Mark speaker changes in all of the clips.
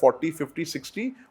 Speaker 1: 40, 50, 60,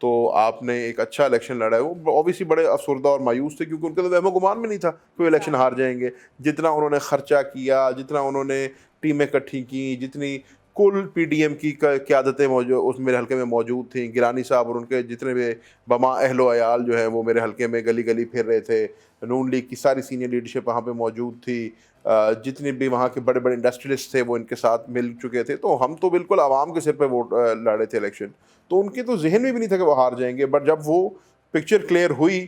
Speaker 1: تو آپ نے ایک اچھا الیکشن لڑا ہے. وہ اوبیسلی بڑے افسردہ اور مایوس تھے کیونکہ ان کے تو وہم و گمان میں نہیں تھا کہ وہ الیکشن ہار جائیں گے. جتنا انہوں نے خرچہ کیا, جتنا انہوں نے ٹیمیں اکٹھی کی, جتنی کل پی ڈی ایم کی قیادتیں موجود اس میرے حلقے میں موجود تھیں, گیلانی صاحب اور ان کے جتنے بھی بما اہل و عیال جو ہیں وہ میرے حلقے میں گلی گلی پھر رہے تھے. نون لیگ کی ساری سینئر لیڈرشپ وہاں پہ موجود تھی, جتنے بھی وہاں کے بڑے بڑے انڈسٹریلسٹ تھے وہ ان کے ساتھ مل چکے تھے. تو ہم تو بالکل عوام کے سر پہ ووٹ لڑے تھے الیکشن, تو ان کے تو ذہن میں بھی نہیں تھا کہ وہ ہار جائیں گے. بٹ جب وہ پکچر کلیئر ہوئی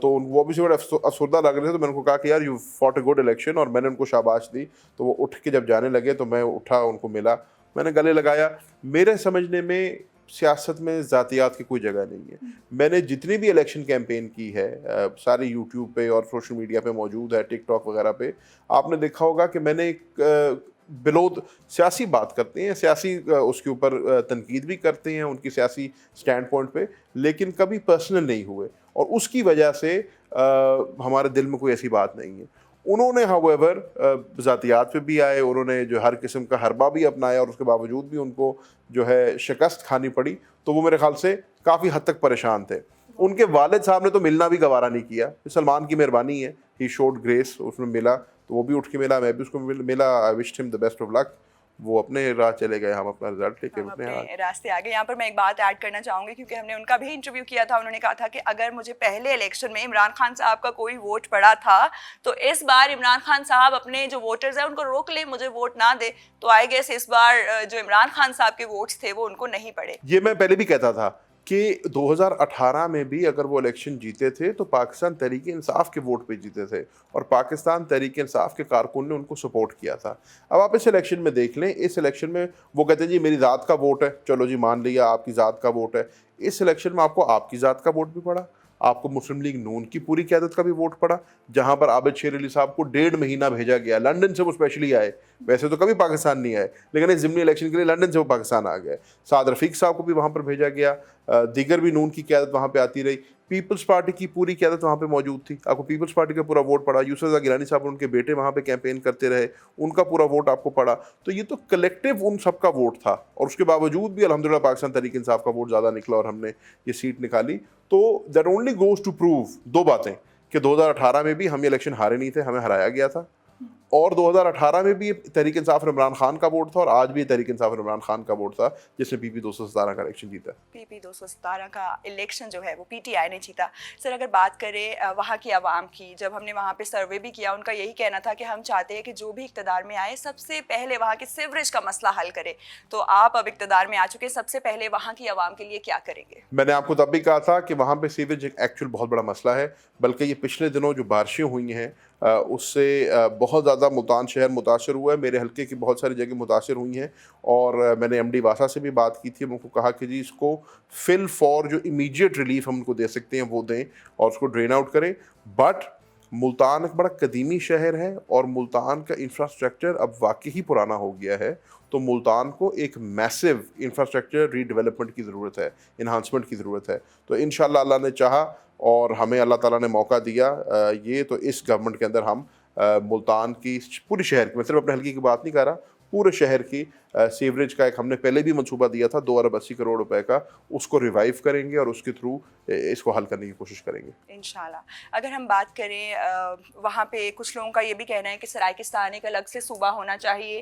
Speaker 1: تو وہ بھی بڑے افسردہ لگ رہے تھے. تو میں نے ان کو کہا کہ یار you fought a good election, اور میں نے ان کو شاباش دی. تو وہ اٹھ کے جب جانے لگے تو میں اٹھا, ان کو ملا, میں نے گلے لگایا. میرے سمجھنے میں سیاست میں ذاتیات کی کوئی جگہ نہیں ہے. میں نے جتنی بھی الیکشن کیمپین کی ہے ساری یوٹیوب پہ اور سوشل میڈیا پہ موجود ہے, ٹک ٹاک وغیرہ پہ, آپ نے دیکھا ہوگا کہ میں نے ایک بلود سیاسی بات کرتے ہیں, سیاسی اس کے اوپر تنقید بھی کرتے ہیں ان کی سیاسی سٹینڈ پوائنٹ پہ, لیکن کبھی پرسنل نہیں ہوئے, اور اس کی وجہ سے ہمارے دل میں کوئی ایسی بات نہیں ہے. انہوں نے however ذاتیات پہ بھی آئے, انہوں نے جو ہر قسم کا حربہ بھی اپنایا, اور اس کے باوجود بھی ان کو جو ہے شکست کھانی پڑی. تو وہ میرے خیال سے کافی حد تک پریشان تھے. ان کے والد صاحب نے تو ملنا بھی گوارا نہیں کیا, سلمان کی مہربانی ہے, ہی شوڈ گریس, اس میں ملا تو وہ بھی اٹھ کے ملا, میں بھی اس کو ملا. آئی وشڈ ہم دی بیسٹ آف لک. وہ اپنے راہ چلے گئے, ہم اپنا رزلٹ لے کے
Speaker 2: اپنے راستے آگے. یہاں پر میں ایک بات ایڈ کرنا چاہوں گی کیونکہ ہم نے ان کا بھی انٹرویو کیا تھا. انہوں نے کہا تھا کہ اگر مجھے پہلے الیکشن میں عمران خان صاحب کا کوئی ووٹ پڑا تھا تو اس بار عمران خان صاحب اپنے جو ووٹرز ہیں ان کو روک لیں, مجھے ووٹ نہ دے. تو آئی گیس اس بار جو عمران خان صاحب کے ووٹس تھے وہ ان کو نہیں پڑے.
Speaker 1: یہ میں پہلے بھی کہتا تھا کہ 2018 میں بھی اگر وہ الیکشن جیتے تھے تو پاکستان تحریک انصاف کے ووٹ پہ جیتے تھے, اور پاکستان تحریک انصاف کے کارکن نے ان کو سپورٹ کیا تھا. اب آپ اس الیکشن میں دیکھ لیں, اس الیکشن میں وہ کہتے ہیں جی میری ذات کا ووٹ ہے, چلو جی مان لیا آپ کی ذات کا ووٹ ہے. اس الیکشن میں آپ کو آپ کی ذات کا ووٹ بھی پڑا, آپ کو مسلم لیگ نون کی پوری قیادت کا بھی ووٹ پڑا, جہاں پر عابد شیر علی صاحب کو 1.5 مہینہ بھیجا گیا لنڈن سے. وہ اسپیشلی آئے, ویسے تو کبھی پاکستان نہیں آئے, لیکن اس ضمنی الیکشن کے لیے لنڈن سے وہ پاکستان آ گئے. سعد رفیق صاحب کو بھی وہاں پر بھیجا گیا, دیگر بھی نون کی قیادت وہاں پہ آتی رہی. پیپلز پارٹی کی پوری قیادت وہاں پہ موجود تھی, آپ کو پیپلز پارٹی کا پورا ووٹ پڑا. یوسف رضا گیلانی صاحب اور ان کے بیٹے وہاں پہ کیمپین کرتے رہے, ان کا پورا ووٹ آپ کو پڑا. تو یہ تو کلیکٹیو ان سب کا ووٹ تھا, اور اس کے باوجود بھی الحمدللہ پاکستان تحریک انصاف کا ووٹ زیادہ نکلا اور ہم نے یہ سیٹ نکالی. تو that only goes to prove دو باتیں, کہ 2018 میں بھی ہم یہ الیکشن ہارے نہیں تھے, ہمیں ہرایا گیا تھا, اور 2018 میں بھی تحریک انصاف اور عمران خان کا ووٹ تھا, اور آج بھی تحریک انصاف اور عمران خان کا ووٹ تھا جس نے پی پی 217 کا الیکشن جیتا.
Speaker 2: پی پی 217 کا الیکشن جو ہے وہ پی ٹی آئی نے جیتا. سر اگر بات کریں وہاں کی عوام کی, جب ہم نے وہاں پہ سروے بھی کیا, ان کا یہی کہنا تھا کہ ہم چاہتے ہیں کہ جو بھی اقتدار میں آئے سب سے پہلے وہاں کے سیوریج کا مسئلہ حل کرے. تو آپ اب اقتدار میں آ چکے, سب سے پہلے وہاں کی عوام کے لیے کیا کریں گے؟
Speaker 1: میں نے آپ کو تب بھی کہا تھا کہ وہاں پہ سیوریج ایک ایکچوئل بہت بڑا مسئلہ ہے, بلکہ یہ پچھلے دنوں جو بارشیں ہوئی ہیں اس سے بہت زیادہ ملتان شہر متاثر ہوا ہے. میرے حلقے کی بہت ساری جگہ متاثر ہوئی ہیں, اور میں نے ایم ڈی واسا سے بھی بات کی تھی. میں ان کو کہا کہ جی اس کو فل فار جو امیجیٹ ریلیف ہم ان کو دے سکتے ہیں وہ دیں, اور اس کو ڈرین آؤٹ کریں. بٹ ملتان ایک بڑا قدیمی شہر ہے, اور ملتان کا انفراسٹرکچر اب واقعی ہی پرانا ہو گیا ہے. تو ملتان کو ایک میسو انفراسٹرکچر ری ڈیولپمنٹ کی ضرورت ہے, انہانسمنٹ کی ضرورت ہے. تو انشاءاللہ اللہ نے چاہا اور ہمیں اللہ تعالیٰ نے موقع دیا یہ, تو اس گورنمنٹ کے اندر ہم ملتان کی پوری شہر کی, میں صرف اپنے حلقے کی بات نہیں کر رہا, پورے شہر کی سیوریج کا ایک ہم نے پہلے بھی منصوبہ دیا تھا 2 ارب 80 کروڑ روپے کا, اس کو ریوائیو کریں گے اور اس کے تھرو اس کو حل کرنے کی کوشش کریں گے
Speaker 2: انشاءاللہ. اگر ہم بات کریں وہاں پہ کچھ لوگوں کا یہ بھی کہنا ہے کہ سرائیکستان ایک الگ سے صوبہ ہونا چاہیے.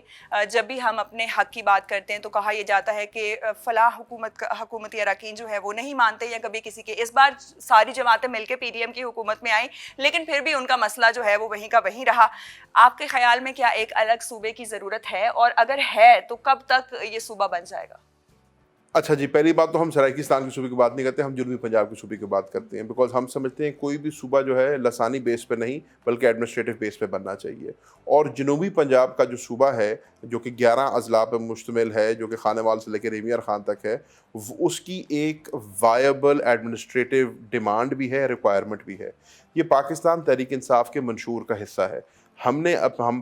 Speaker 2: جب بھی ہم اپنے حق کی بات کرتے ہیں تو کہا یہ جاتا ہے کہ فلاں حکومتی اراکین جو ہے وہ نہیں مانتے یا کبھی کسی کے. اس بار ساری جماعتیں مل کے پی ڈی ایم کی حکومت میں آئیں, لیکن پھر بھی ان کا مسئلہ جو ہے وہ وہیں کا وہیں رہا. آپ کے خیال میں کیا ایک الگ صوبے کی ضرورت ہے, اور اگر ہے تو کب تک یہ صوبہ بن جائے گا؟
Speaker 1: اچھا جی, پہلی بات تو ہم سرائیکستان کے صوبے کی بات نہیں کرتے, ہم جنوبی پنجاب کے صوبے کی بات کرتے ہیں, بیکاز ہم سمجھتے ہیں کوئی بھی صوبہ جو ہے لسانی بیس پہ نہیں بلکہ ایڈمنسٹریٹو بیس پہ بننا چاہیے. اور جنوبی پنجاب کا جو صوبہ ہے جو کہ 11 اضلاع پہ مشتمل ہے, جو کہ خانوال سے لے کے ریمیار خان تک ہے, اس کی ایک وائبل ایڈمنسٹریٹو ڈیمانڈ بھی ہے, ریکوائرمنٹ بھی ہے. یہ پاکستان تحریک انصاف کے منشور کا حصہ ہے. ہم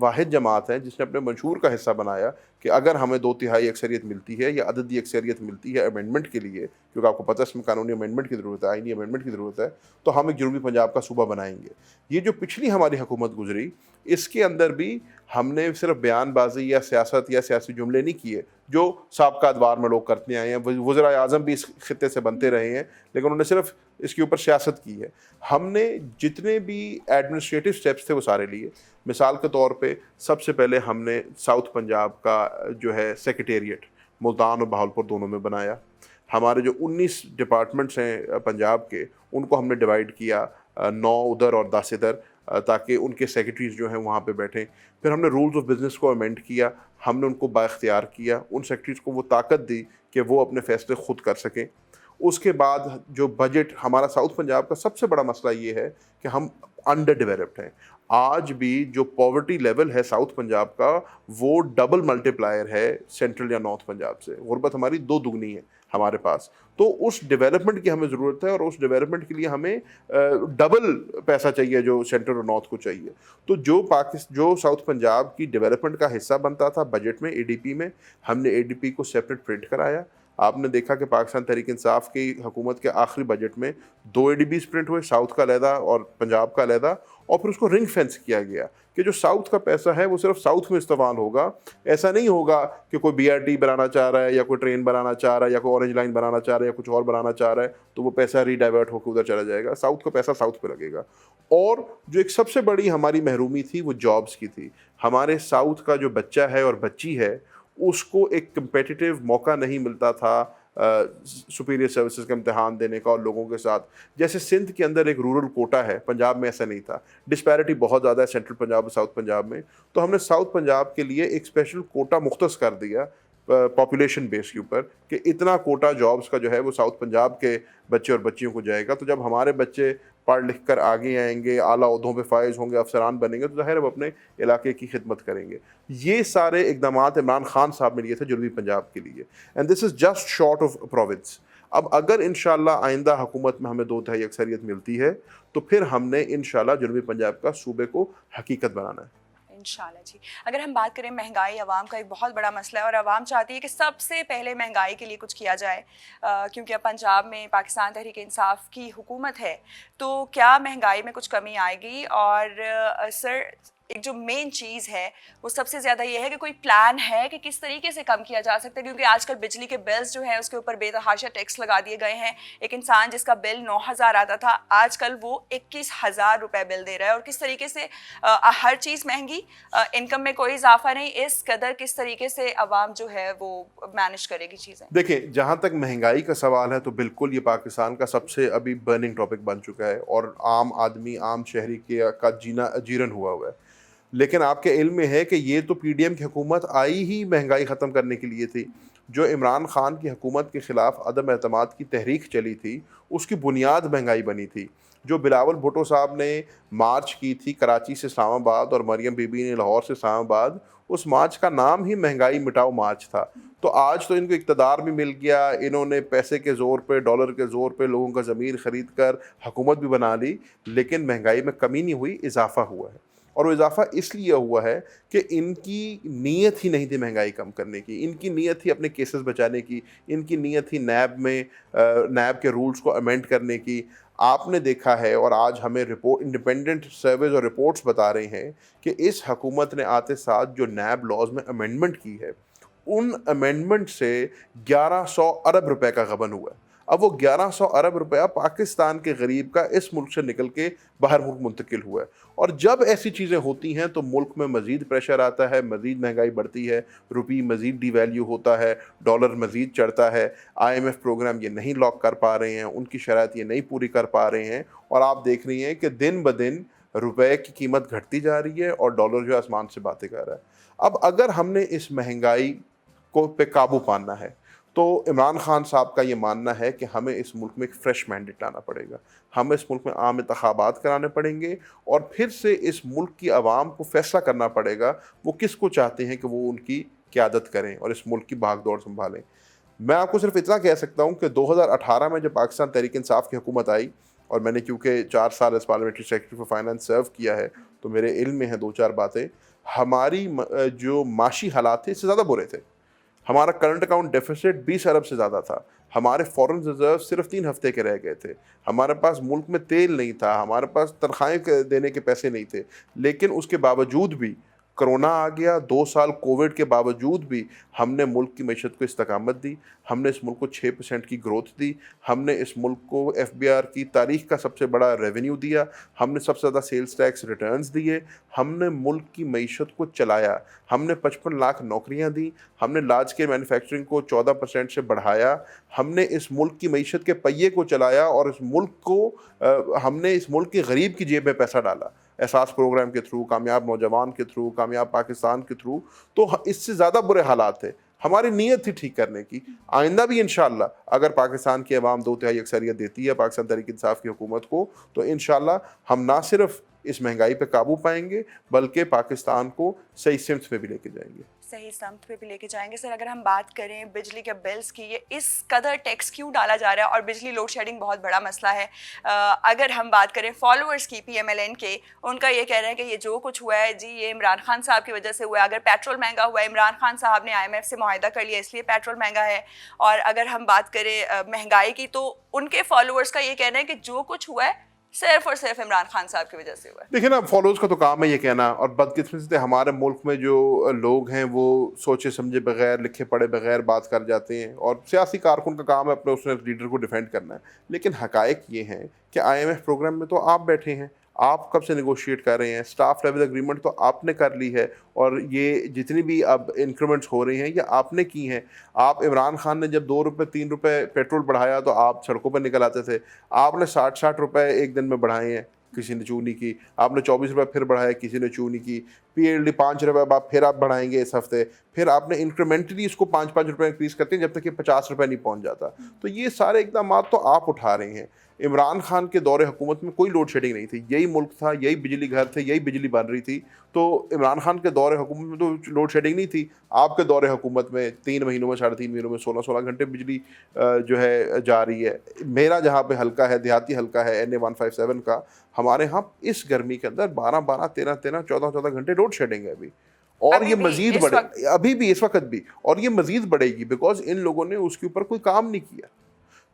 Speaker 1: واحد جماعت ہیں جس نے اپنے منشور کا حصہ بنایا کہ اگر ہمیں 2/3 اکثریت ملتی ہے یا عددی اکثریت ملتی ہے امینڈمنٹ کے لیے، کیونکہ آپ کو پتہ ہے اس میں قانونی امینڈمنٹ کی ضرورت ہے، آئینی امینڈمنٹ کی ضرورت ہے، تو ہم ایک جنوبی پنجاب کا صوبہ بنائیں گے۔ یہ جو پچھلی ہماری حکومت گزری، اس کے اندر بھی ہم نے صرف بیان بازی یا سیاست یا سیاسی جملے نہیں کیے جو سابقہ ادوار میں لوگ کرتے آئے ہیں، وزرائے اعظم بھی اس خطے سے بنتے رہے ہیں، لیکن انہوں نے صرف اس کے اوپر سیاست کی ہے۔ ہم نے جتنے بھی ایڈمنسٹریٹو سٹیپس تھے وہ سارے لیے۔ مثال کے طور پہ سب سے پہلے ہم نے ساؤتھ پنجاب کا جو ہے سیکریٹریٹ ملتان اور بہاولپور دونوں میں بنایا۔ ہمارے جو 19 ڈپارٹمنٹس ہیں پنجاب کے، ان کو ہم نے ڈیوائڈ کیا 9 ادھر اور 10 ادھر، تاکہ ان کے سیکریٹریز جو ہیں وہاں پہ بیٹھیں۔ پھر ہم نے رولز آف بزنس کو امینڈ کیا، ہم نے ان کو بااختیار کیا، ان سیکریٹریز کو وہ طاقت دی کہ وہ اپنے فیصلے خود کر سکیں۔ اس کے بعد جو بجٹ، ہمارا ساؤتھ پنجاب کا سب سے بڑا مسئلہ یہ ہے کہ ہم انڈر ڈیولپڈ ہیں۔ آج بھی جو پاورٹی لیول ہے ساؤتھ پنجاب کا، وہ ڈبل ملٹی پلائر ہے سینٹرل یا نارتھ پنجاب سے۔ غربت ہماری 2 دگنی ہے ہمارے پاس۔ تو اس ڈیولپمنٹ کی ہمیں ضرورت ہے، اور اس ڈیولپمنٹ کے لیے ہمیں ڈبل پیسہ چاہیے جو سینٹرل اور نارتھ کو چاہیے۔ تو جو ساؤتھ پنجاب کی ڈیولپمنٹ کا حصہ بنتا تھا بجٹ میں، اے ڈی پی میں، ہم نے اے ڈی پی کو سیپریٹ پرنٹ کرایا۔ آپ نے دیکھا کہ پاکستان تحریک انصاف کی حکومت کے آخری بجٹ میں 2 اے ڈی بیز پرنٹ ہوئے، ساؤتھ کا علیحدہ اور پنجاب کا علیحدہ، اور پھر اس کو رنگ فینس کیا گیا کہ جو ساؤتھ کا پیسہ ہے وہ صرف ساؤتھ میں استعمال ہوگا۔ ایسا نہیں ہوگا کہ کوئی بی آر ٹی بنانا چاہ رہا ہے یا کوئی ٹرین بنانا چاہ رہا ہے یا کوئی اورنج لائن بنانا چاہ رہا ہے یا کچھ اور بنانا چاہ رہا ہے تو وہ پیسہ ری ڈائیورٹ ہو کے ادھر چلا جائے گا۔ ساؤتھ کا پیسہ ساؤتھ پہ لگے گا۔ اور جو ایک سب سے بڑی ہماری محرومی تھی وہ جابس کی تھی۔ ہمارے ساؤتھ کا جو بچہ ہے اور بچی ہے، اس کو ایک کمپیٹیٹیو موقع نہیں ملتا تھا سپیریئر سروسز کا امتحان دینے کا اور لوگوں کے ساتھ۔ جیسے سندھ کے اندر ایک رورل کوٹا ہے، پنجاب میں ایسا نہیں تھا۔ ڈسپیرٹی بہت زیادہ ہے سینٹرل پنجاب اور ساؤتھ پنجاب میں، تو ہم نے ساؤتھ پنجاب کے لیے ایک اسپیشل کوٹا مختص کر دیا پاپولیشن بیس کے اوپر کہ اتنا کوٹا جابس کا جو ہے وہ ساؤتھ پنجاب کے بچے اور بچیوں کو جائے گا۔ تو جب ہمارے بچے پڑھ لکھ کر آگے آئیں گے، اعلیٰ عہدوں پہ فائز ہوں گے، افسران بنیں گے، تو ظاہر وہ اپنے علاقے کی خدمت کریں گے۔ یہ سارے اقدامات عمران خان صاحب نے لیے تھے جنوبی پنجاب کے لیے، and this is just short of province. اب اگر انشاءاللہ آئندہ حکومت میں ہمیں 2/3 اکثریت ملتی ہے تو پھر ہم نے انشاءاللہ جنوبی پنجاب کا صوبے کو حقیقت بنانا ہے۔
Speaker 2: انشاءاللہ جی۔ اگر ہم بات کریں مہنگائی، عوام کا ایک بہت بڑا مسئلہ ہے اور عوام چاہتی ہے کہ سب سے پہلے مہنگائی کے لیے کچھ کیا جائے، کیونکہ اب پنجاب میں پاکستان تحریک انصاف کی حکومت ہے، تو کیا مہنگائی میں کچھ کمی آئے گی؟ اور سر ایک جو مین چیز ہے وہ سب سے زیادہ یہ ہے کہ کوئی پلان ہے کہ کس طریقے سے کم کیا جا سکتا ہے، کیونکہ آج کل بجلی کے بلز جو ہیں اس کے اوپر بے تحاشا ٹیکس لگا دیے گئے ہیں۔ ایک انسان جس کا بل 9,000 آتا تھا، آج کل وہ 21,000 روپے بل دے رہا ہے، اور کس طریقے سے ہر چیز مہنگی، انکم میں کوئی اضافہ نہیں، اس قدر کس طریقے سے عوام جو ہے وہ مینج کرے گی چیزیں؟
Speaker 1: دیکھیں، جہاں تک مہنگائی کا سوال ہے تو بالکل یہ پاکستان کا سب سے ابھی برننگ ٹاپک بن چکا ہے، اور عام آدمی، عام شہری کا جینا اجیرن ہوا ہوا ہے۔ لیکن آپ کے علم میں ہے کہ یہ تو پی ڈی ایم کی حکومت آئی ہی مہنگائی ختم کرنے کے لیے تھی۔ جو عمران خان کی حکومت کے خلاف عدم اعتماد کی تحریک چلی تھی، اس کی بنیاد مہنگائی بنی تھی۔ جو بلاول بھٹو صاحب نے مارچ کی تھی کراچی سے اسلام آباد اور مریم بی بی نے لاہور سے اسلام آباد، اس مارچ کا نام ہی مہنگائی مٹاؤ مارچ تھا۔ تو آج تو ان کو اقتدار بھی مل گیا، انہوں نے پیسے کے زور پہ، ڈالر کے زور پہ لوگوں کا ضمیر خرید کر حکومت بھی بنا لی، لیکن مہنگائی میں کمی نہیں ہوئی، اضافہ ہوا ہے۔ اور وہ اضافہ اس لیے ہوا ہے کہ ان کی نیت ہی نہیں تھی مہنگائی کم کرنے کی، ان کی نیت تھی اپنے کیسز بچانے کی، ان کی نیت تھی نیب کے رولز کو امینڈ کرنے کی۔ آپ نے دیکھا ہے، اور آج ہمیں انڈیپینڈنٹ سرویز اور رپورٹس بتا رہے ہیں کہ اس حکومت نے آتے ساتھ جو نیب لاز میں امینڈمنٹ کی ہے، ان امینڈمنٹ سے 1100 ارب روپے کا غبن ہوا ہے۔ اب وہ 1100 ارب روپیہ پاکستان کے غریب کا اس ملک سے نکل کے باہر ملک منتقل ہوا ہے، اور جب ایسی چیزیں ہوتی ہیں تو ملک میں مزید پریشر آتا ہے، مزید مہنگائی بڑھتی ہے، روپی مزید ڈی ویلیو ہوتا ہے، ڈالر مزید چڑھتا ہے۔ آئی ایم ایف پروگرام یہ نہیں لاک کر پا رہے ہیں، ان کی شرائط یہ نہیں پوری کر پا رہے ہیں، اور آپ دیکھ رہی ہیں کہ دن بدن روپے کی قیمت گھٹتی جا رہی ہے اور ڈالر جو آسمان سے باتیں کر رہا ہے۔ اب اگر ہم نے اس مہنگائی کو پہ قابو پانا ہے تو عمران خان صاحب کا یہ ماننا ہے کہ ہمیں اس ملک میں ایک فریش مینڈیٹ لانا پڑے گا، ہمیں اس ملک میں عام انتخابات کرانے پڑیں گے، اور پھر سے اس ملک کی عوام کو فیصلہ کرنا پڑے گا وہ کس کو چاہتے ہیں کہ وہ ان کی قیادت کریں اور اس ملک کی بھاگ دوڑ سنبھالیں۔ میں آپ کو صرف اتنا کہہ سکتا ہوں کہ 2018 میں جب پاکستان تحریک انصاف کی حکومت آئی، اور میں نے کیونکہ 4 سال as parliamentary secretary for finance serve کیا ہے تو میرے علم میں ہیں 2-4 باتیں۔ ہماری جو معاشی حالات تھے اس سے زیادہ برے تھے. ہمارا کرنٹ اکاؤنٹ ڈیفیسٹ 20 ارب سے زیادہ تھا. ہمارے فورن ریزرو صرف 3 ہفتے کے رہ گئے تھے. ہمارے پاس ملک میں تیل نہیں تھا, ہمارے پاس تنخواہیں دینے کے پیسے نہیں تھے. لیکن اس کے باوجود بھی کرونا آ گیا, 2 سال کووڈ کے باوجود بھی ہم نے ملک کی معیشت کو استقامت دی. ہم نے اس ملک کو 6% کی گروتھ دی. ہم نے اس ملک کو FBR کی تاریخ کا سب سے بڑا ریونیو دیا. ہم نے سب سے زیادہ سیلز ٹیکس ریٹرنز دیے. ہم نے ملک کی معیشت کو چلایا. ہم نے 55 لاکھ نوکریاں دیں. ہم نے لارج اسکیل مینوفیکچرنگ کو 14% سے بڑھایا. ہم نے اس ملک کی معیشت کے پہیے کو چلایا اور اس ملک کو ہم نے اس ملک کے غریب کی جیب میں پیسہ ڈالا احساس پروگرام کے تھرو, کامیاب نوجوان کے تھرو, کامیاب پاکستان کے تھرو. تو اس سے زیادہ برے حالات تھے. ہماری نیت تھی ٹھیک کرنے کی. آئندہ بھی انشاءاللہ اگر پاکستان کی عوام 2/3 اکثریت دیتی ہے پاکستان تحریک انصاف کی حکومت کو, تو انشاءاللہ ہم نہ صرف اس مہنگائی پہ قابو پائیں گے بلکہ پاکستان کو صحیح سمت پہ بھی لے کے جائیں گے.
Speaker 2: صحیح سمت پہ بھی لے کے جائیں گے. سر اگر ہم بات کریں بجلی کے بلز کی, یہ اس قدر ٹیکس کیوں ڈالا جا رہا ہے؟ اور بجلی لوڈ شیڈنگ بہت بڑا مسئلہ ہے. اگر ہم بات کریں فالوورز کی PMLN کے, ان کا یہ کہہ رہے ہیں کہ یہ جو کچھ ہوا ہے جی یہ عمران خان صاحب کی وجہ سے ہوا ہے. اگر پیٹرول مہنگا ہوا ہے, عمران خان صاحب نے IMF سے معاہدہ کر لیا اس لیے پیٹرول مہنگا ہے. اور اگر ہم بات کریں مہنگائی کی, تو ان کے فالوورز کا یہ کہنا ہے کہ جو کچھ ہوا ہے صرف اور صرف عمران خان صاحب کی وجہ سے ہوا ہے.
Speaker 1: دیکھیں نا, فالوورز کا تو کام ہے یہ کہنا, اور بدقسمتی سے ہمارے ملک میں جو لوگ ہیں وہ سوچے سمجھے بغیر, لکھے پڑھے بغیر بات کر جاتے ہیں, اور سیاسی کارکن کا کام ہے اپنے اس لیڈر کو ڈیفینڈ کرنا ہے. لیکن حقائق یہ ہیں کہ IMF پروگرام میں تو آپ بیٹھے ہیں, آپ کب سے نیگوشیٹ کر رہے ہیں, اسٹاف لیول اگریمنٹ تو آپ نے کر لی ہے, اور یہ جتنی بھی اب انکریمنٹس ہو رہی ہیں یہ آپ نے کی ہیں. آپ عمران خان نے جب 2 روپے 3 روپے پیٹرول بڑھایا تو آپ سڑکوں پر نکل آتے تھے. آپ نے 60 روپے ایک دن میں بڑھائے ہیں, کسی نے چو نہیں کی. آپ نے 24 روپے پھر بڑھایا, کسی نے چو نہیں کی. PLD 5 روپے آپ پھر آپ بڑھائیں گے اس ہفتے. پھر آپ نے انکریمنٹلی اس کو 5 روپے انکریز کرتے ہیں جب تک کہ 50 روپے نہیں پہنچ جاتا. تو یہ سارے اقدامات تو آپ اٹھا رہے ہیں. عمران خان کے دور حکومت میں کوئی لوڈ شیڈنگ نہیں تھی, یہی ملک تھا, یہی بجلی گھر تھے, یہی بجلی بن رہی تھی. تو عمران خان کے دور حکومت میں تو لوڈ شیڈنگ نہیں تھی. آپ کے دور حکومت میں 3 مہینوں میں 3.5 مہینوں میں 16 گھنٹے بجلی جو ہے جا رہی ہے. میرا جہاں پہ حلقہ ہے, دیہاتی حلقہ ہے NA 157 کا, ہمارے ہاں اس گرمی کے اندر 12 13 14 گھنٹے لوڈ شیڈنگ ہے ابھی. اور یہ مزید بڑھے, ابھی بھی اس وقت بھی, اور یہ مزید بڑھے گی بیکاز ان لوگوں نے اس کے اوپر کوئی کام نہیں کیا.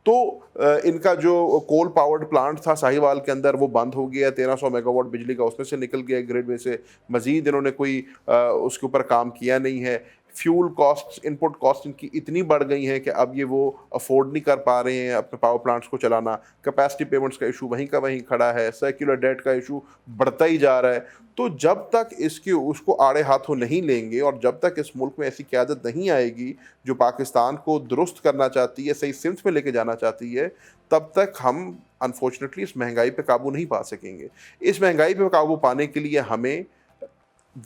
Speaker 1: تو ان کا جو کول پاورڈ پلانٹ تھا ساہیوال کے اندر وہ بند ہو گیا, 1300 میگا واٹ بجلی کا اس میں سے نکل گیا گریڈ میں سے. مزید انہوں نے کوئی اس کے اوپر کام کیا نہیں ہے. فیول کاسٹ, ان پٹ کاسٹ ان کی اتنی بڑھ گئی ہیں کہ اب یہ وہ افورڈ نہیں کر پا رہے ہیں اپنے پاور پلانٹس کو چلانا. کیپیسٹی پیمنٹس کا ایشو وہیں کا وہیں کھڑا ہے, سرکولر ڈیٹ کا ایشو بڑھتا ہی جا رہا ہے. تو جب تک اس کو آڑے ہاتھوں نہیں لیں گے, اور جب تک اس ملک میں ایسی قیادت نہیں آئے گی جو پاکستان کو درست کرنا چاہتی ہے, صحیح سمت میں لے کے جانا چاہتی ہے, تب تک ہم انفارچونیٹلی اس مہنگائی پہ قابو نہیں پا سکیں گے. اس مہنگائی پہ قابو پانے کے لیے ہمیں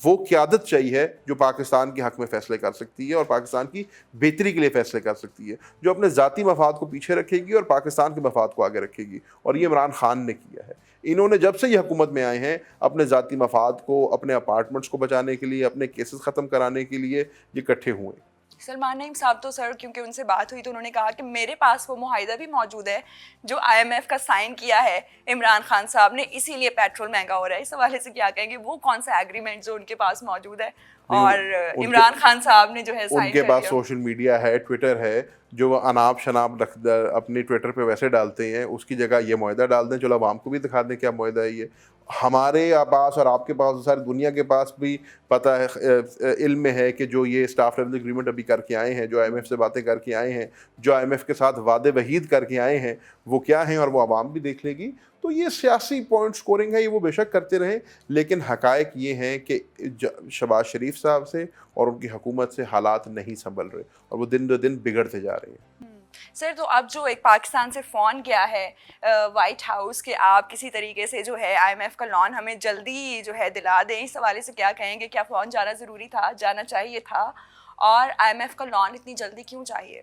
Speaker 1: وہ قیادت چاہیے جو پاکستان کے حق میں فیصلے کر سکتی ہے اور پاکستان کی بہتری کے لیے فیصلے کر سکتی ہے, جو اپنے ذاتی مفاد کو پیچھے رکھے گی اور پاکستان کے مفاد کو آگے رکھے گی. اور یہ عمران خان نے کیا ہے. انہوں نے جب سے یہ حکومت میں آئے ہیں اپنے ذاتی مفاد کو, اپنے اپارٹمنٹس کو بچانے کے لیے, اپنے کیسز ختم کرانے کے لیے یہ اکٹھے ہوئے.
Speaker 2: سلمان نعیم صاحب تو سر کیونکہ ان سے بات ہوئی تو انہوں نے کہا کہ میرے پاس وہ معاہدہ بھی موجود ہے جو IMF کا سائن کیا ہے عمران خان صاحب نے, اسی لیے پیٹرول مہنگا ہو رہا ہے. اس حوالے سے کیا کہیں گے, وہ کون سا ایگریمنٹ جو ان کے پاس موجود ہے اور عمران خان صاحب نے جو ہے سائن کر لیا؟
Speaker 1: ان کے پاس سوشل میڈیا ہے, ٹویٹر ہے, جو وہ اناپ شناپ اپنی ٹویٹر پہ ویسے ڈالتے ہیں, اس کی جگہ یہ معاہدہ ڈال دیں. چلو عوام کو بھی دکھا دیں کیا معاہدہ ہے یہ. ہمارے پاس اور آپ کے پاس, ساری دنیا کے پاس بھی پتہ ہے, علم میں ہے کہ جو یہ اسٹاف لیول اگریمنٹ ابھی کر کے آئے ہیں, جو IMF سے باتیں کر کے آئے ہیں, جو IMF کے ساتھ وعدے وحید کر کے آئے ہیں, وہ کیا ہیں اور وہ عوام بھی دیکھ لے گی. تو یہ سیاسی پوائنٹ سکورنگ ہے, یہ وہ بے شک کرتے رہیں, لیکن حقائق یہ ہیں کہ شہباز شریف صاحب سے اور ان کی حکومت سے حالات نہیں سنبھل رہے اور وہ دن بدن بگڑتے جا رہے ہیں.
Speaker 2: سر تو اب جو ایک پاکستان سے فون کیا ہے وائٹ ہاؤس کہ آپ کسی طریقے سے جو ہے IMF کا لون ہمیں جلدی جو ہے دلا دیں, اس حوالے سے کیا کہیں گے؟ کیا فون جانا ضروری تھا, جانا چاہیے تھا, اور IMF کا لون اتنی جلدی کیوں چاہیے؟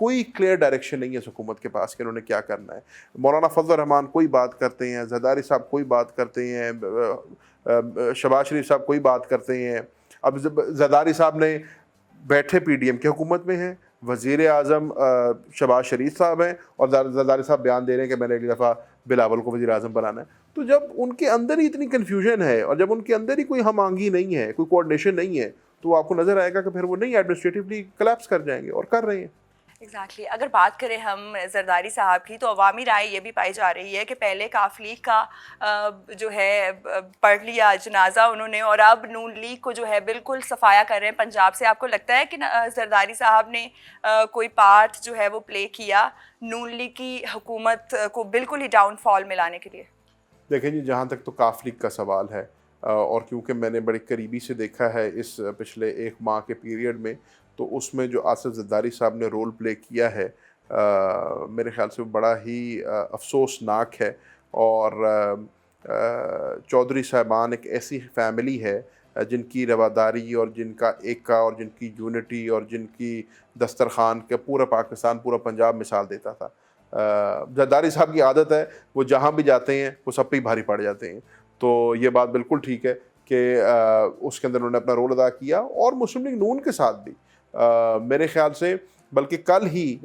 Speaker 1: کوئی کلیئر ڈائریکشن نہیں ہے اس حکومت کے پاس کہ انہوں نے کیا کرنا ہے. مولانا فضل الرحمان کوئی بات کرتے ہیں, زرداری صاحب کوئی بات کرتے ہیں, شہباز شریف صاحب کوئی بات کرتے ہیں. اب زرداری صاحب نے بیٹھے پی ڈی ایم کی حکومت میں ہیں, وزیر اعظم شہباز شریف صاحب ہیں, اور زرداری صاحب بیان دے رہے ہیں کہ میں نے اگلی دفعہ بلاول کو وزیر اعظم بنانا ہے. تو جب ان کے اندر ہی اتنی کنفیوژن ہے اور جب ان کے اندر ہی کوئی ہم آہنگی نہیں ہے, کوئی کوآرڈینیشن نہیں ہے, تو آپ کو نظر آئے گا کہ پھر وہ نہیں ایڈمنسٹریٹولی کلیپس کر جائیں گے, اور کر رہے ہیں.
Speaker 2: ایگزیکٹلی. اگر بات کریں ہم زرداری صاحب کی, تو عوامی رائے یہ بھی پائی جا رہی ہے کہ پہلے کاف لیگ کا جو ہے پڑھ لیا جنازہ انہوں نے, اور اب نون لیگ کو جو ہے بالکل صفایا کر رہے ہیں پنجاب سے. آپ کو لگتا ہے کہ زرداری صاحب نے کوئی پارٹ جو ہے وہ پلے کیا نون لیگ کی حکومت کو بالکل ہی ڈاؤن فال میں لانے کے لیے؟
Speaker 1: دیکھیں جی, جہاں تک تو کاف لیگ کا سوال ہے, اور کیونکہ میں نے بڑے قریبی سے دیکھا ہے اس پچھلے 1 ماہ کے پیریڈ میں, تو اس میں جو آصف زرداری صاحب نے رول پلے کیا ہے میرے خیال سے بڑا ہی افسوسناک ہے. اور چودھری صاحبان ایک ایسی فیملی ہے جن کی رواداری اور جن کا ایکا اور جن کی یونٹی اور جن کی دسترخوان کا پورا پاکستان, پورا پنجاب مثال دیتا تھا. زرداری صاحب کی عادت ہے وہ جہاں بھی جاتے ہیں وہ سب پہ ہی بھاری پڑ جاتے ہیں. تو یہ بات بالکل ٹھیک ہے کہ اس کے اندر انہوں نے اپنا رول ادا کیا, اور مسلم لیگ نون کے ساتھ بھی میرے خیال سے, بلکہ کل ہی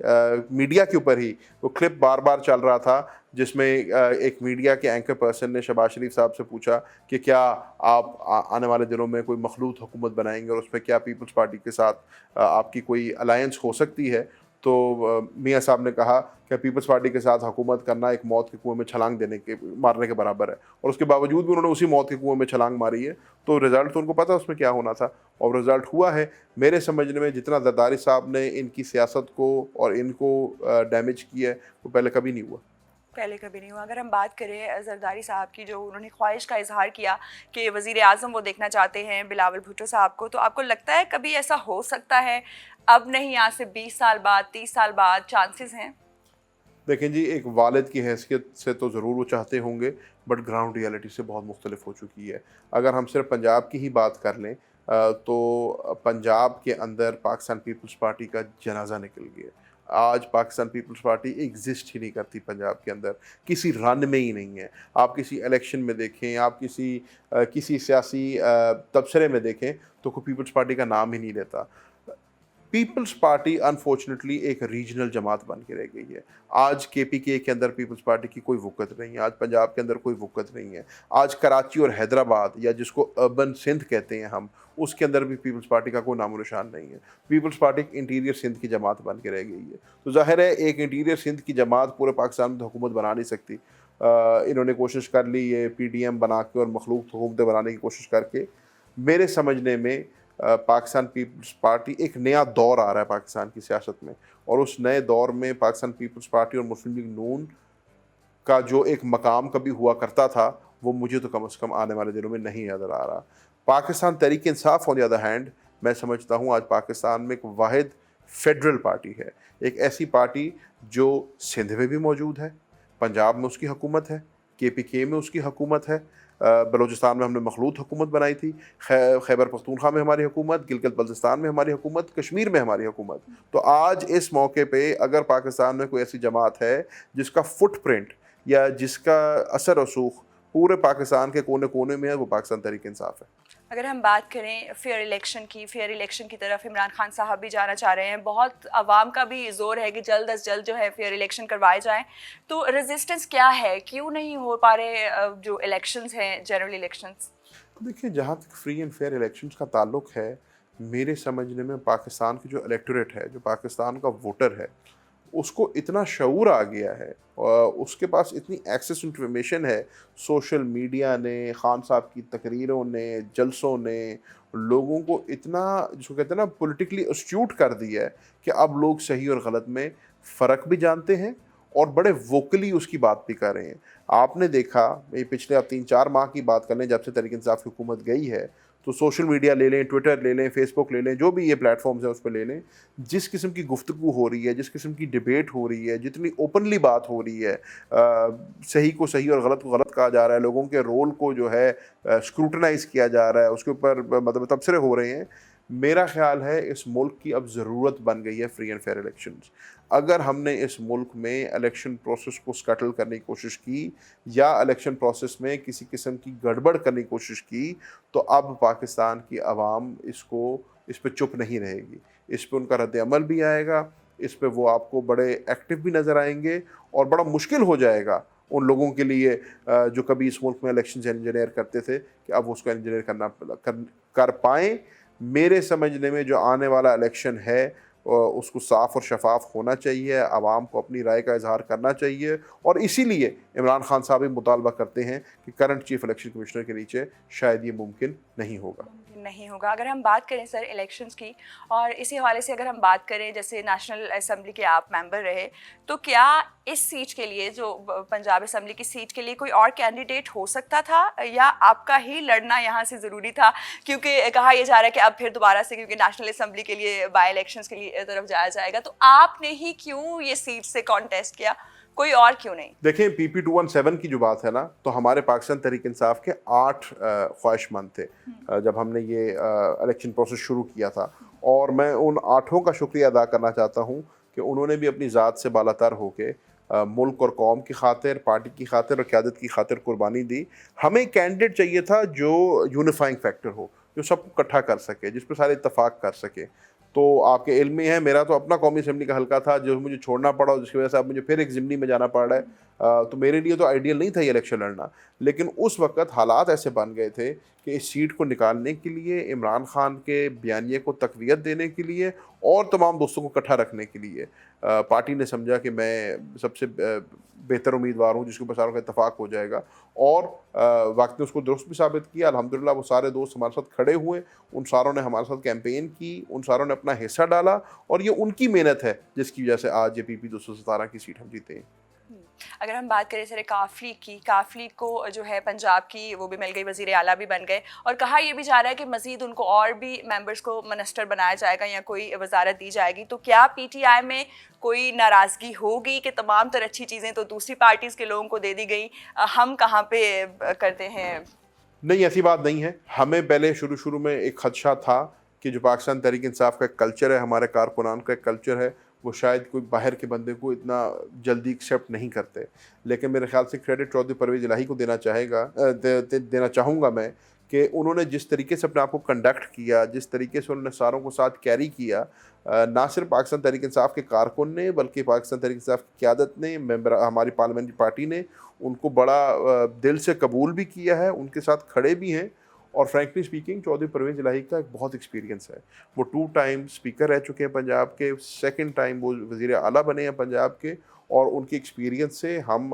Speaker 1: میڈیا کے اوپر ہی وہ کلپ بار بار چل رہا تھا جس میں ایک میڈیا کے اینکر پرسن نے شہباز شریف صاحب سے پوچھا کہ کیا آپ آنے والے دنوں میں کوئی مخلوط حکومت بنائیں گے, اور اس میں کیا پیپلز پارٹی کے ساتھ آپ کی کوئی الائنس ہو سکتی ہے. تو میاں صاحب نے کہا کہ پیپلز پارٹی کے ساتھ حکومت کرنا ایک موت کے کنویں میں چھلانگ مارنے کے برابر ہے, اور اس کے باوجود بھی انہوں نے اسی موت کے کنویں میں چھلانگ ماری ہے. تو رزلٹ تو ان کو پتہ اس میں کیا ہونا تھا, اور رزلٹ ہوا ہے. میرے سمجھنے میں جتنا زرداری صاحب نے ان کی سیاست کو اور ان کو ڈیمیج کیا ہے وہ پہلے کبھی نہیں ہوا.
Speaker 2: اگر ہم بات کریں زرداری صاحب کی, جو انہوں نے خواہش کا اظہار کیا کہ وزیر اعظم وہ دیکھنا چاہتے ہیں بلاول بھٹو صاحب کو, تو آپ کو لگتا ہے کبھی ایسا ہو سکتا ہے؟ اب نہیں, آج سے 20 سال بعد, 30 سال بعد چانسز ہیں؟
Speaker 1: دیکھیں جی, ایک والد کی حیثیت سے تو ضرور وہ چاہتے ہوں گے, بٹ گراؤنڈ ریالٹی سے بہت مختلف ہو چکی ہے. اگر ہم صرف پنجاب کی ہی بات کر لیں تو پنجاب کے اندر پاکستان پیپلز پارٹی کا جنازہ نکل گیا. آج پاکستان پیپلز پارٹی ایگزسٹ ہی نہیں کرتی پنجاب کے اندر, کسی رن میں ہی نہیں ہے. آپ کسی الیکشن میں دیکھیں, آپ کسی سیاسی تبصرے میں دیکھیں تو کوئی پیپلز پارٹی کا نام ہی نہیں لیتا. پیپلز پارٹی انفارچونیٹلی ایک ریجنل جماعت بن کے رہ گئی ہے. آج کے پی کے اندر پیپلز پارٹی کی کوئی وقت نہیں ہے, آج پنجاب کے اندر کوئی وقت نہیں ہے. آج کراچی اور حیدرآباد, یا جس کو اربن سندھ کہتے ہیں ہم, اس کے اندر بھی پیپلز پارٹی کا کوئی نام و نشان نہیں ہے. پیپلز پارٹی ایک انٹیریئر سندھ کی جماعت بن کے رہ گئی ہے. تو ظاہر ہے ایک انٹیریئر سندھ کی جماعت پورے پاکستان میں حکومت بنا نہیں سکتی. انہوں نے کوشش کر لی یہ پی ڈی ایم بنا کے اور مخلوق حکومتیں بنانے کی کوشش کر کے. میرے سمجھنے میں پاکستان پیپلز پارٹی, ایک نیا دور آ رہا ہے پاکستان کی سیاست میں, اور اس نئے دور میں پاکستان پیپلز پارٹی اور مسلم لیگ نون کا جو ایک مقام کبھی ہوا کرتا تھا وہ مجھے تو کم از کم آنے والے دنوں میں نہیں نظر آ رہا. پاکستان تحریک انصاف آن دی ادر ہینڈ, میں سمجھتا ہوں آج پاکستان میں ایک واحد فیڈرل پارٹی ہے, ایک ایسی پارٹی جو سندھ میں بھی موجود ہے, پنجاب میں اس کی حکومت ہے, کے پی کے میں اس کی حکومت ہے, بلوچستان میں ہم نے مخلوط حکومت بنائی تھی, خیبر پختونخوا میں ہماری حکومت, گلگت بلتستان میں ہماری حکومت, کشمیر میں ہماری حکومت. تو آج اس موقع پہ اگر پاکستان میں کوئی ایسی جماعت ہے جس کا فٹ پرنٹ یا جس کا اثر رسوخ پورے پاکستان کے کونے کونے میں ہے, وہ پاکستان تحریک انصاف ہے.
Speaker 2: اگر ہم بات کریں فیئر الیکشن کی طرف عمران خان صاحب بھی جانا چاہ رہے ہیں, بہت عوام کا بھی زور ہے کہ جلد از جلد جو ہے فیئر الیکشن کروائے جائیں, تو ریزسٹنس کیا ہے, کیوں نہیں ہو پا رہے جو الیکشنز ہیں جنرل الیکشنز؟
Speaker 1: دیکھیں, جہاں تک فری اینڈ فیئر الیکشنز کا تعلق ہے, میرے سمجھنے میں پاکستان کی جو الیکٹوریٹ ہے, جو پاکستان کا ووٹر ہے, اس کو اتنا شعور آ گیا ہے, اس کے پاس اتنی ایکسیس انفارمیشن ہے, سوشل میڈیا نے, خان صاحب کی تقریروں نے, جلسوں نے لوگوں کو اتنا, جس کو کہتے ہیں نا, پولیٹیکلی اسٹیوٹ کر دیا ہے کہ اب لوگ صحیح اور غلط میں فرق بھی جانتے ہیں اور بڑے ووکلی اس کی بات بھی کر رہے ہیں. آپ نے دیکھا پچھلے اب 3-4 ماہ کی بات کر لیں, جب سے تحریک انصاف کی حکومت گئی ہے, تو سوشل میڈیا لے لیں, ٹویٹر لے لیں, فیس بک لے لیں, جو بھی یہ پلیٹ فارمز ہیں اس پہ لے لیں, جس قسم کی گفتگو ہو رہی ہے, جس قسم کی ڈبیٹ ہو رہی ہے, جتنی اوپنلی بات ہو رہی ہے, صحیح کو صحیح اور غلط کو غلط کہا جا رہا ہے, لوگوں کے رول کو جو ہے اسکروٹنائز کیا جا رہا ہے, اس کے اوپر مطلب تبصرے ہو رہے ہیں. میرا خیال ہے اس ملک کی اب ضرورت بن گئی ہے فری اینڈ فیئر الیکشنز. اگر ہم نے اس ملک میں الیکشن پروسیس کو سکٹل کرنے کی کوشش کی یا الیکشن پروسیس میں کسی قسم کی گڑبڑ کرنے کی کوشش کی تو اب پاکستان کی عوام اس پہ چپ نہیں رہے گی. اس پہ ان کا رد عمل بھی آئے گا, اس پہ وہ آپ کو بڑے ایکٹیو بھی نظر آئیں گے, اور بڑا مشکل ہو جائے گا ان لوگوں کے لیے جو کبھی اس ملک میں الیکشن انجینئر کرتے تھے کہ اب اس کو انجینئر کر پائیں. میرے سمجھنے میں جو آنے والا الیکشن ہے اس کو صاف اور شفاف ہونا چاہیے, عوام کو اپنی رائے کا اظہار کرنا چاہیے, اور اسی لیے عمران خان صاحب بھی مطالبہ کرتے ہیں کہ کرنٹ چیف الیکشن کمشنر کے نیچے شاید یہ ممکن نہیں ہوگا.
Speaker 2: اگر ہم بات کریں سر الیکشنز کی, اور اسی حوالے سے اگر ہم بات کریں جیسے نیشنل اسمبلی کے آپ ممبر رہے, تو کیا اس سیٹ کے لیے جو پنجاب اسمبلی کی سیٹ کے لیے کوئی اور کینڈیڈیٹ ہو سکتا تھا, یا آپ کا ہی لڑنا یہاں سے ضروری تھا؟ کیونکہ کہا یہ جا رہا ہے کہ اب پھر دوبارہ سے کیونکہ نیشنل اسمبلی کے لیے بائی الیکشنز کے لیے طرف جایا جائے گا, تو آپ نے ہی کیوں یہ سیٹ سے کانٹیسٹ کیا, کوئی اور کیوں نہیں؟
Speaker 1: دیکھیں پی پی 217 کی جو بات ہے نا, تو ہمارے پاکستان تحریک انصاف کے 8 خواہش مند تھے جب ہم نے یہ الیکشن پروسیس شروع کیا تھا, اور میں ان 8 کا شکریہ ادا کرنا چاہتا ہوں کہ انہوں نے بھی اپنی ذات سے بالاتر ہو کے ملک اور قوم کی خاطر, پارٹی کی خاطر اور قیادت کی خاطر قربانی دی. ہمیں کینڈیڈیٹ چاہیے تھا جو یونیفائنگ فیکٹر ہو, جو سب کو اکٹھا کر سکے, جس پہ سارے اتفاق کر سکے. تو آپ کے علم میں ہے میرا تو اپنا قومی اسمبلی کا حلقہ تھا جو مجھے چھوڑنا پڑا, جس کی وجہ سے اب مجھے پھر ایک ضمنی میں جانا پڑ رہا ہے. تو میرے لیے تو آئیڈیل نہیں تھا یہ الیکشن لڑنا, لیکن اس وقت حالات ایسے بن گئے تھے کہ اس سیٹ کو نکالنے کے لیے, عمران خان کے بیانیے کو تقویت دینے کے لیے اور تمام دوستوں کو اکٹھا رکھنے کے لیے پارٹی نے سمجھا کہ میں سب سے بہتر امیدوار ہوں جس کے اوپر ساروں کا اتفاق ہو جائے گا, اور وقت نے اس کو درست بھی ثابت کیا. الحمدللہ وہ سارے دوست ہمارے ساتھ کھڑے ہوئے, ان ساروں نے ہمارے ساتھ کیمپین کی, ان ساروں نے اپنا حصہ ڈالا, اور یہ ان کی محنت ہے جس کی وجہ سے آج یہ پی پی 217 کی سیٹ ہم جیتے ہیں.
Speaker 2: اگر ہم بات کریں سر کافلی کی, کافلی کو جو ہے پنجاب کی وہ بھی مل گئی, وزیر اعلیٰ بھی بن گئے, اور کہا یہ بھی جا رہا ہے کہ مزید ان کو اور بھی ممبرس کو منسٹر بنایا جائے گا یا کوئی وزارت دی جائے گی. تو کیا پی ٹی آئی میں کوئی ناراضگی ہوگی کہ تمام تر اچھی چیزیں تو دوسری پارٹیز کے لوگوں کو دے دی گئی, ہم کہاں پہ کرتے ہیں؟
Speaker 1: نہیں, ایسی بات نہیں ہے. ہمیں پہلے شروع میں ایک خدشہ تھا کہ جو پاکستان تحریک انصاف کا ایک کلچر ہے, ہمارے کارکنان کا ایک کلچر ہے, وہ شاید کوئی باہر کے بندے کو اتنا جلدی ایکسیپٹ نہیں کرتے. لیکن میرے خیال سے کریڈٹ چودھری پرویز الہی کو دینا چاہوں گا میں, کہ انہوں نے جس طریقے سے اپنے آپ کو کنڈکٹ کیا, جس طریقے سے انہوں نے ساروں کو ساتھ کیری کیا, نہ صرف پاکستان تحریک انصاف کے کارکن نے بلکہ پاکستان تحریک انصاف کی قیادت نے, ہماری پارلیمنٹری پارٹی نے ان کو بڑا دل سے قبول بھی کیا ہے, ان کے ساتھ کھڑے بھی ہیں. اور فرینکلی اسپیکنگ چودھری پرویز الہی کا ایک بہت ایکسپیرینس ہے. وہ 2 ٹائم اسپیکر رہ چکے ہیں پنجاب کے, 2nd ٹائم وہ وزیر اعلیٰ بنے ہیں پنجاب کے, اور ان کے ایکسپیرینس سے ہم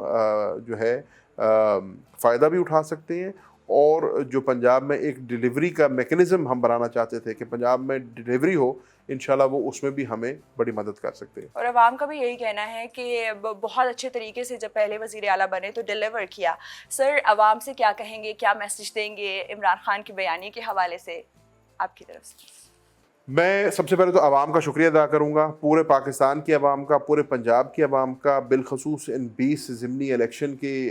Speaker 1: جو ہے فائدہ بھی اٹھا سکتے ہیں. اور جو پنجاب میں ایک ڈیلیوری کا میکنزم ہم بنانا چاہتے تھے کہ پنجاب میں ڈیلیوری ہو, انشاءاللہ وہ اس میں بھی ہمیں بڑی مدد کر سکتے ہیں.
Speaker 2: اور عوام کا بھی یہی کہنا ہے کہ بہت اچھے طریقے سے جب پہلے وزیر اعلیٰ بنے تو ڈیلیور کیا. سر عوام سے کیا کہیں گے, کیا میسج دیں گے عمران خان کے بیانیے کے حوالے سے آپ کی طرف سے؟
Speaker 1: میں سب سے پہلے تو عوام کا شکریہ ادا کروں گا, پورے پاکستان کی عوام کا, پورے پنجاب کی عوام کا, بالخصوص ان 20 ضمنی الیکشن کی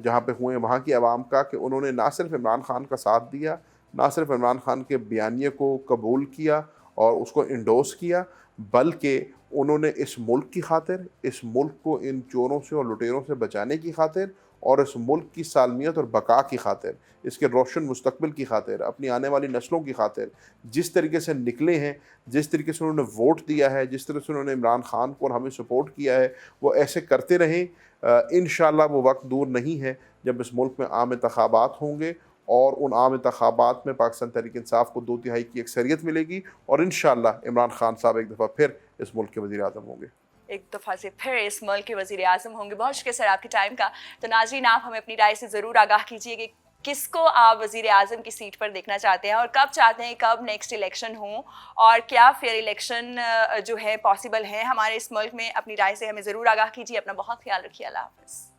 Speaker 1: جہاں پہ ہوئے وہاں کی عوام کا, کہ انہوں نے نہ صرف عمران خان کا ساتھ دیا, نہ صرف عمران خان کے بیانیے کو قبول کیا اور اس کو انڈورس کیا, بلکہ انہوں نے اس ملک کی خاطر, اس ملک کو ان چوروں سے اور لٹیروں سے بچانے کی خاطر, اور اس ملک کی سالمیت اور بقا کی خاطر, اس کے روشن مستقبل کی خاطر, اپنی آنے والی نسلوں کی خاطر جس طریقے سے نکلے ہیں, جس طریقے سے انہوں نے ووٹ دیا ہے, جس طرح سے انہوں نے عمران خان کو اور ہمیں سپورٹ کیا ہے, وہ ایسے کرتے رہیں. انشاءاللہ وہ وقت دور نہیں ہے جب اس ملک میں عام انتخابات ہوں گے, اور ان عام انتخابات میں پاکستان تحریک انصاف کو 2/3 کی اکثریت ملے گی, اور انشاءاللہ عمران خان صاحب ایک دفعہ پھر اس ملک کے وزیر اعظم ہوں گے.
Speaker 2: ایک دفعہ سے پھر اس ملک کے وزیر اعظم ہوں گے. بہت شکریہ سر آپ کے ٹائم کا. تو ناظرین, آپ ہمیں اپنی رائے سے ضرور آگاہ کیجیے کہ کس کو آپ وزیر اعظم کی سیٹ پر دیکھنا چاہتے ہیں, اور کب چاہتے ہیں کب نیکسٹ الیکشن ہوں, اور کیا فیئر الیکشن جو ہے پاسبل ہے ہمارے اس ملک میں. اپنی رائے سے ہمیں ضرور آگاہ کیجیے. اپنا بہت خیال رکھیے. اللہ حافظ.